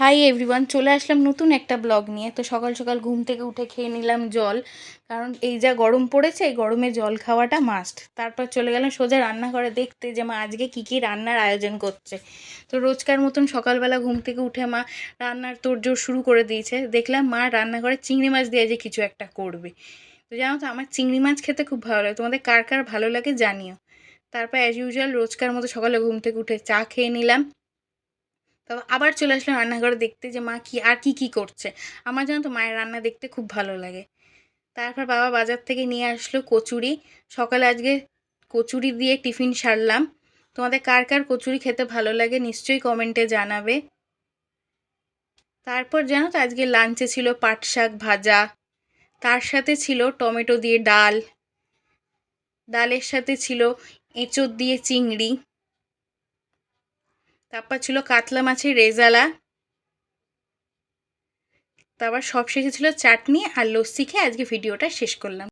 Hi everyone, চলে আসলাম নতুন একটা ব্লগ নিয়ে। তো সকাল সকাল ঘুম থেকে উঠে খেয়ে নিলাম জল, কারণ এই যা গরম পড়েছে এই গরমে জল খাওয়াটা মাস্ট। তারপর চলে গেলাম সোজা রান্নাঘরে দেখতে যে মা আজকে কী কী রান্নার আয়োজন করছে। তো রোজকার মতন সকালবেলা ঘুম থেকে উঠে মা রান্নার তোড়জোড় শুরু করে দিয়েছে। দেখলাম মা রান্নাঘরে চিংড়ি মাছ দিয়ে যে কিছু একটা করবে। তো জানো তো আমার চিংড়ি মাছ খেতে খুব ভালো লাগে, তোমাদের কার কার ভালো লাগে জানিও। তারপর অ্যাজ ইউজুয়াল রোজকার মতো সকালে ঘুম থেকে উঠে চা খেয়ে নিলাম। তবে আবার চলে আসলাম রান্নাঘরে দেখতে যে মা কি আর কি করছে। আমার জানো তো মায়ের রান্না দেখতে খুব ভালো লাগে। তারপর বাবা বাজার থেকে নিয়ে আসলো কচুরি। সকালে আজকে কচুরি দিয়ে টিফিন সারলাম। তোমাদের কার কার কচুরি খেতে ভালো লাগে নিশ্চয়ই কমেন্টে জানাবে। তারপর জানো তো আজকে লাঞ্চে ছিল পাট শাক ভাজা, তার সাথে ছিল টমেটো দিয়ে ডাল, ডালের সাথে ছিল এঁচোড় দিয়ে চিংড়ি, তারপর ছিল কাতলা মাছের রেজালা, তারপর সবশেষে ছিল চাটনি আর লস্যি খেয়ে আজকে ভিডিওটা শেষ করলাম।